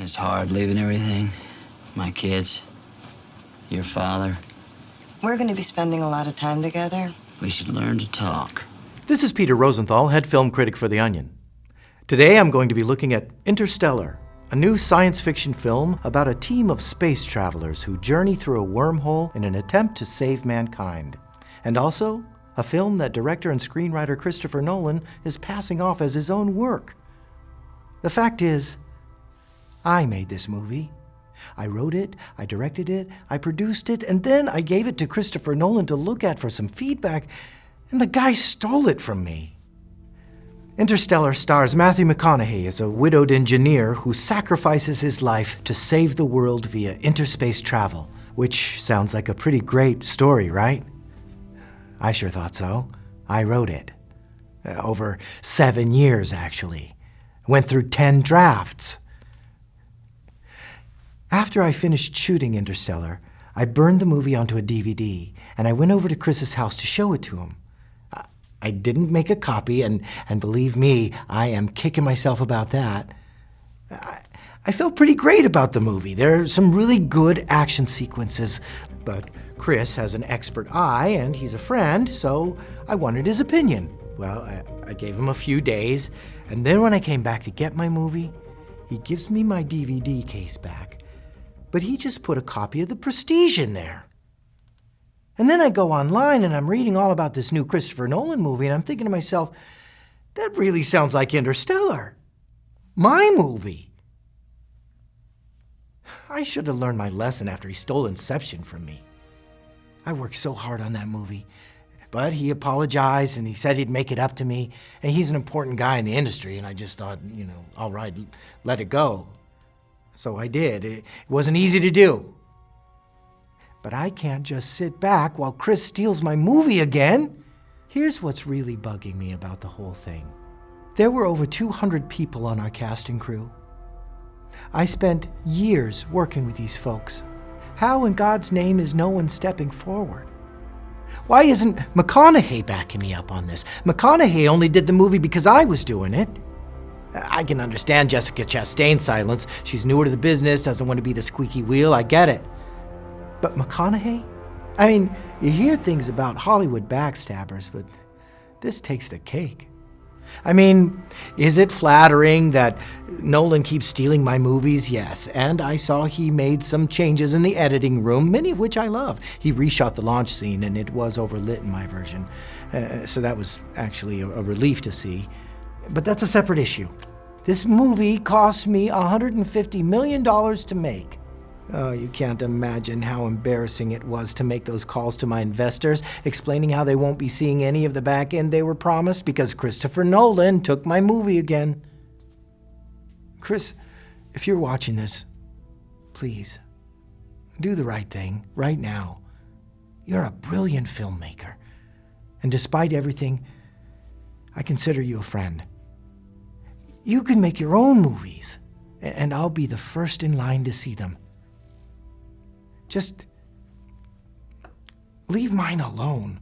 It's hard leaving everything. My kids, your father. We're going to be spending a lot of time together. We should learn to talk. This is Peter Rosenthal, head film critic for The Onion. Today I'm going to be looking at Interstellar, a new science fiction film about a team of space travelers who journey through a wormhole in an attempt to save mankind. And also, a film that director and screenwriter Christopher Nolan is passing off as his own work. The fact is, I made this movie. I wrote it, I directed it, I produced it, and then I gave it to Christopher Nolan to look at for some feedback, and the guy stole it from me. Interstellar stars Matthew McConaughey as a widowed engineer who sacrifices his life to save the world via interspace travel, which sounds like a pretty great story, right? I sure thought so. I wrote it. Over 7 years, actually. Went through 10 drafts. After I finished shooting Interstellar, I burned the movie onto a DVD, and I went over to Chris's house to show it to him. I didn't make a copy, and believe me, I am kicking myself about that. I felt pretty great about the movie. There are some really good action sequences, but Chris has an expert eye, and he's a friend, so I wanted his opinion. Well, I gave him a few days, and then when I came back to get my movie, he gives me my DVD case back, but he just put a copy of The Prestige in there. And then I go online and I'm reading all about this new Christopher Nolan movie, and I'm thinking to myself, that really sounds like Interstellar. My movie. I should have learned my lesson after he stole Inception from me. I worked so hard on that movie, but he apologized and he said he'd make it up to me, and he's an important guy in the industry, and I just thought, all right, let it go. So I did. It wasn't easy to do. But I can't just sit back while Chris steals my movie again. Here's what's really bugging me about the whole thing. There were over 200 people on our casting crew. I spent years working with these folks. How in God's name is no one stepping forward? Why isn't McConaughey backing me up on this? McConaughey only did the movie because I was doing it. I can understand Jessica Chastain's silence. She's newer to the business, doesn't want to be the squeaky wheel, I get it. But McConaughey? I mean, you hear things about Hollywood backstabbers, but this takes the cake. I mean, is it flattering that Nolan keeps stealing my movies? Yes, and I saw he made some changes in the editing room, many of which I love. He reshot the launch scene, and it was overlit in my version. So that was actually a relief to see. But that's a separate issue. This movie cost me $150 million to make. Oh, you can't imagine how embarrassing it was to make those calls to my investors, explaining how they won't be seeing any of the back end they were promised because Christopher Nolan took my movie again. Chris, if you're watching this, please, do the right thing right now. You're a brilliant filmmaker, and despite everything, I consider you a friend. You can make your own movies, and I'll be the first in line to see them. Just leave mine alone.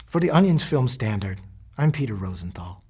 For The Onion's Film Standard, I'm Peter Rosenthal.